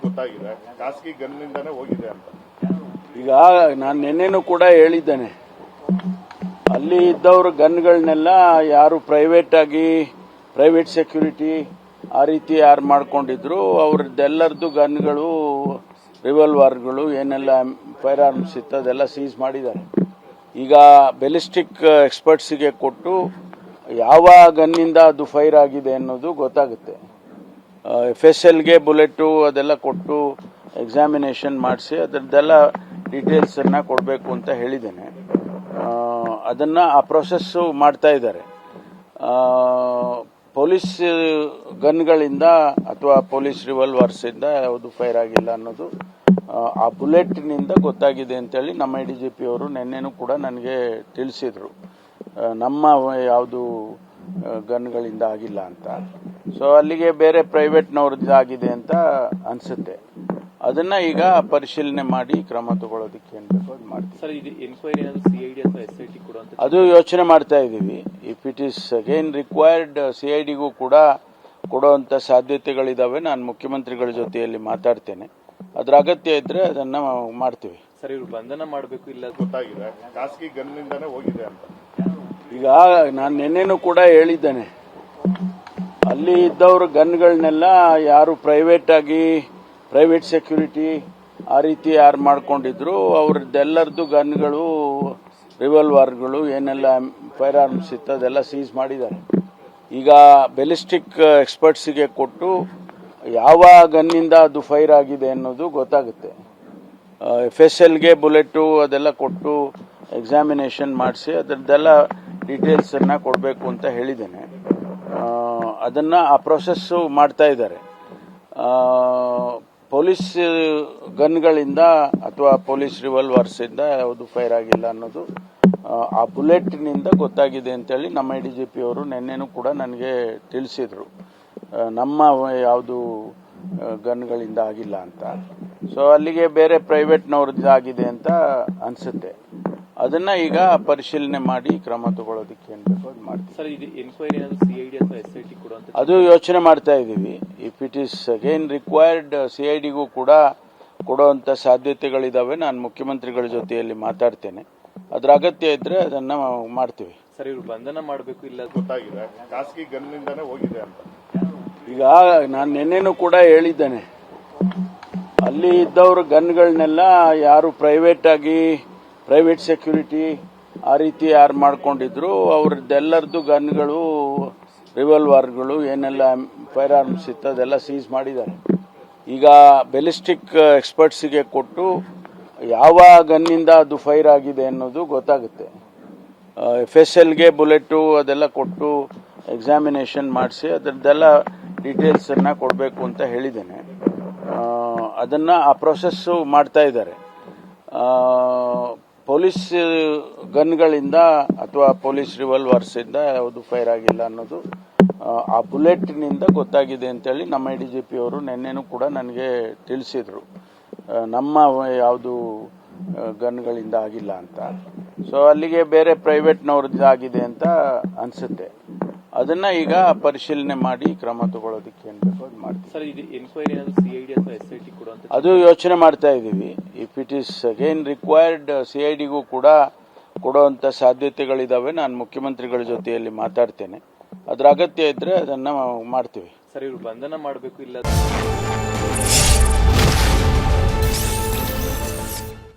ಗೊತ್ತಾಗಿದೆ ಖಾಸಗಿ ಗನ್ನಿಂದಾನೇ ಹೋಗಿದೆ ಅಂತ. ಈಗ ನಾನು ನಿನ್ನೆನೂ ಕೂಡ ಹೇಳಿದ್ದೇನೆ, ಅಲ್ಲಿ ಇದ್ದವರು ಗನ್ಗಳನ್ನೆಲ್ಲ ಯಾರು ಪ್ರೈವೇಟ್ ಸೆಕ್ಯೂರಿಟಿ ಆ ರೀತಿ ಯಾರು ಮಾಡ್ಕೊಂಡಿದ್ರು ಅವ್ರದ್ದೆಲ್ಲರದ್ದು ಗನ್ಗಳು, ರಿವಾಲ್ವರ್ಗಳು ಏನೆಲ್ಲ ಫೈರ್ ಆರ್ಮ್ಸ್ ಇತ್ತು ಅದೆಲ್ಲ ಸೀಸ್ ಮಾಡಿದ್ದಾರೆ. ಈಗ ಬೆಲಿಸ್ಟಿಕ್ ಎಕ್ಸ್ಪರ್ಟ್ಸಿಗೆ ಕೊಟ್ಟು ಯಾವ ಗನ್ನಿಂದ ಅದು ಫೈರ್ ಆಗಿದೆ ಅನ್ನೋದು ಗೊತ್ತಾಗುತ್ತೆ. FSLಗೆ ಬುಲೆಟು ಅದೆಲ್ಲ ಕೊಟ್ಟು ಎಕ್ಸಾಮಿನೇಷನ್ ಮಾಡಿಸಿ ಅದರದ್ದೆಲ್ಲ ಡೀಟೇಲ್ಸನ್ನು ಕೊಡಬೇಕು ಅಂತ ಹೇಳಿದ್ದೇನೆ. ಅದನ್ನು ಆ ಪ್ರೊಸೆಸ್ಸು ಮಾಡ್ತಾ ಇದ್ದಾರೆ. ಪೊಲೀಸ್ ಗನ್ಗಳಿಂದ ಅಥವಾ ಪೊಲೀಸ್ ರಿವಾಲ್ವರ್ಸಿಂದ ಯಾವುದು ಫೈರ್ ಆಗಿಲ್ಲ ಅನ್ನೋದು ಆ ಬುಲೆಟ್ನಿಂದ ಗೊತ್ತಾಗಿದೆ ಅಂತೇಳಿ ನಮ್ಮ ADGP ಅವರು ನಿನ್ನೆನೂ ಕೂಡ ನನಗೆ ತಿಳಿಸಿದರು. ನಮ್ಮ ಯಾವುದು ಗನ್ಗಳಿಂದ ಆಗಿಲ್ಲ ಅಂತ. ಸೊ ಅಲ್ಲಿಗೆ ಬೇರೆ ಪ್ರೈವೇಟ್ನವ್ರದ್ದು ಆಗಿದೆ ಅಂತ ಅನಿಸುತ್ತೆ. ಅದನ್ನ ಈಗ ಪರಿಶೀಲನೆ ಮಾಡಿ ಕ್ರಮ ತಗೊಳ್ಳೋದಕ್ಕೆ ಏನ್ ಬೇಕೋ ಅದು ಮಾಡ್ತೀವಿ. ಅದು ಯೋಚನೆ ಮಾಡ್ತಾ ಇದ್ದೀವಿ. If it is again required CIDಗೂ ಕೂಡ ಕೊಡುವಂತ ಸಾಧ್ಯತೆಗಳಿದಾವೆ. ನಾನು ಮುಖ್ಯಮಂತ್ರಿಗಳ ಜೊತೆಯಲ್ಲಿ ಮಾತಾಡ್ತೇನೆ. ಅದ್ರ ಅಗತ್ಯ ಇದ್ರೆ ಅದನ್ನ ಮಾಡ್ತೀವಿ. ಸರ್, ಇವರು ಬಂಧನ ಮಾಡಬೇಕು ಇಲ್ಲ ಗೊತ್ತಾಗಿದೆ ಖಾಸಗಿ ಗನ್ನಿಂದಾನೇ ಹೋಗಿದೆ ಅಂತ. ಈಗ ನಾನು ನಿನ್ನೆನೂ ಕೂಡ ಹೇಳಿದ್ದೇನೆ, ಅಲ್ಲಿ ಇದ್ದವರು ಗನ್ಗಳನ್ನೆಲ್ಲ ಯಾರು ಪ್ರೈವೇಟ್ ಸೆಕ್ಯೂರಿಟಿ ಆ ರೀತಿ ಯಾರು ಮಾಡ್ಕೊಂಡಿದ್ರು ಅವ್ರದ್ದೆಲ್ಲರದ್ದು ಗನ್ಗಳು, ರಿವಾಲ್ವರ್ಗಳು ಏನೆಲ್ಲ ಫೈರ್ ಆರ್ಮ್ಸ್ ಇತ್ತು ಅದೆಲ್ಲ ಸೀಸ್ ಮಾಡಿದ್ದಾರೆ. ಈಗ ಬೆಲಿಸ್ಟಿಕ್ ಎಕ್ಸ್ಪರ್ಟ್ಸಿಗೆ ಕೊಟ್ಟು ಯಾವ ಗನ್ನಿಂದ ಅದು ಫೈರ್ ಆಗಿದೆ ಅನ್ನೋದು ಗೊತ್ತಾಗುತ್ತೆ. FSLಗೆ ಬುಲೆಟು ಅದೆಲ್ಲ ಕೊಟ್ಟು ಎಕ್ಸಾಮಿನೇಷನ್ ಮಾಡಿಸಿ ಅದರದ್ದೆಲ್ಲ ಡೀಟೇಲ್ಸನ್ನು ಕೊಡಬೇಕು ಅಂತ ಹೇಳಿದ್ದೇನೆ. ಅದನ್ನು ಆ ಪ್ರೊಸೆಸ್ಸು ಮಾಡ್ತಾ ಇದ್ದಾರೆ. ಪೊಲೀಸ್ ಗನ್ಗಳಿಂದ ಅಥವಾ ಪೊಲೀಸ್ ರಿವಾಲ್ವರ್ಸಿಂದ ಯಾವುದು ಫೈರ್ ಆಗಿಲ್ಲ ಅನ್ನೋದು ಆ ಬುಲೆಟ್ನಿಂದ ಗೊತ್ತಾಗಿದೆ ಅಂತೇಳಿ ನಮ್ಮ ADGP ಅವರು ನಿನ್ನೆನೂ ಕೂಡ ನನಗೆ ತಿಳಿಸಿದರು. ನಮ್ಮ ಯಾವುದು ಗನ್ಗಳಿಂದ ಆಗಿಲ್ಲ ಅಂತ. ಸೊ ಅಲ್ಲಿಗೆ ಬೇರೆ ಪ್ರೈವೇಟ್ನವ್ರದ್ದು ಆಗಿದೆ ಅಂತ ಅನಿಸುತ್ತೆ. ಅದನ್ನ ಈಗ ಪರಿಶೀಲನೆ ಮಾಡಿ ಕ್ರಮ ತಗೊಳ್ಳೋದಕ್ಕೆ ಏನ್ ಬೇಕೋ ಅದು ಮಾಡ್ತೀವಿ. ಸರ್, ಇದು ಎನ್ಕ್ವೈರಿ CID ಅಥವಾ SIT ಕೊಡುವಂತ ಅದು ಯೋಚನೆ ಮಾಡ್ತಾ ಇದ್ದೀವಿ. If it is again required CIDಗೂ ಕೂಡ ಕೊಡುವಂತ ಸಾಧ್ಯತೆಗಳಿದಾವೆ. ನಾನು ಮುಖ್ಯಮಂತ್ರಿಗಳ ಜೊತೆಯಲ್ಲಿ ಮಾತಾಡ್ತೇನೆ. ಅದ್ರ ಅಗತ್ಯ ಇದ್ರೆ ಅದನ್ನ ಮಾಡ್ತೀವಿ. ಸರ್, ಇವರು ಬಂಧನ ಮಾಡಬೇಕು ಇಲ್ಲ ಗೊತ್ತಾಗಿದೆ ಖಾಸಗಿ ಗನ್ನಿಂದಾನೇ ಹೋಗಿದೆ ಅಂತ. ಈಗ ನಾನು ನಿನ್ನೆನೂ ಕೂಡ ಹೇಳಿದ್ದೇನೆ, ಅಲ್ಲಿ ಇದ್ದವರು ಗನ್ಗಳನ್ನೆಲ್ಲ ಯಾರು ಪ್ರೈವೇಟ್ ಸೆಕ್ಯೂರಿಟಿ ಆ ರೀತಿ ಯಾರು ಮಾಡ್ಕೊಂಡಿದ್ರು ಅವ್ರದ್ದೆಲ್ಲರದ್ದು ಗನ್ಗಳು, ರಿವಾಲ್ವರ್ಗಳು ಏನೆಲ್ಲ ಫೈರ್ ಆರ್ಮ್ಸ್ ಇತ್ತು ಅದೆಲ್ಲ ಸೀಸ್ ಮಾಡಿದ್ದಾರೆ. ಈಗ ಬೆಲಿಸ್ಟಿಕ್ ಎಕ್ಸ್ಪರ್ಟ್ಸಿಗೆ ಕೊಟ್ಟು ಯಾವ ಗನ್ನಿಂದ ಅದು ಫೈರ್ ಆಗಿದೆ ಅನ್ನೋದು ಗೊತ್ತಾಗುತ್ತೆ. FSLಗೆ ಬುಲೆಟು ಅದೆಲ್ಲ ಕೊಟ್ಟು ಎಕ್ಸಾಮಿನೇಷನ್ ಮಾಡಿಸಿ ಅದರದ್ದೆಲ್ಲ ಡೀಟೇಲ್ಸನ್ನು ಕೊಡಬೇಕು ಅಂತ ಹೇಳಿದ್ದೇನೆ. ಅದನ್ನ ಆ ಪ್ರೊಸೆಸ್ಸು ಮಾಡ್ತಾ ಇದ್ದಾರೆ. ಪೊಲೀಸ್ ಗನ್ಗಳಿಂದ ಅಥವಾ ಪೊಲೀಸ್ ರಿವಾಲ್ವರ್ಸಿಂದ ಯಾವುದು ಫೈರ್ ಆಗಿಲ್ಲ ಅನ್ನೋದು ಆ ಬುಲೆಟ್ನಿಂದ ಗೊತ್ತಾಗಿದೆ ಅಂತೇಳಿ ನಮ್ಮ ADGP ಅವರು ನಿನ್ನೆನೂ ಕೂಡ ನನಗೆ ತಿಳಿಸಿದರು. ನಮ್ಮ ಯಾವುದು ಗನ್ಗಳಿಂದ ಆಗಿಲ್ಲ ಅಂತ. ಸೊ ಅಲ್ಲಿಗೆ ಬೇರೆ ಪ್ರೈವೇಟ್ನವ್ರದ್ದು ಆಗಿದೆ ಅಂತ ಅನಿಸುತ್ತೆ. ಅದನ್ನ ಈಗ ಪರಿಶೀಲನೆ ಮಾಡಿ ಕ್ರಮ ತಗೊಳ್ಳೋದಕ್ಕೆ ಏನ್ ಬೇಕೋ ಅದು ಮಾಡ್ತೀವಿ. ಸರ್, ಇದು ಎನ್ಕ್ವೈರಿ CID ಅಥವಾ SIT ಕೊಡುವಂತ ಅದು ಯೋಚನೆ ಮಾಡ್ತಾ ಇದ್ದೀವಿ. If it is again required CIDಗೂ ಕೂಡ ಕೊಡುವಂತ ಸಾಧ್ಯತೆಗಳಿದಾವೆ. ನಾನು ಮುಖ್ಯಮಂತ್ರಿಗಳ ಜೊತೆಯಲ್ಲಿ ಮಾತಾಡ್ತೇನೆ. ಅದ್ರ ಅಗತ್ಯ ಇದ್ರೆ ಅದನ್ನ ಮಾಡ್ತೀವಿ. ಸರ್, ಇವರು ಬಂಧನ ಮಾಡಬೇಕು ಇಲ್ಲ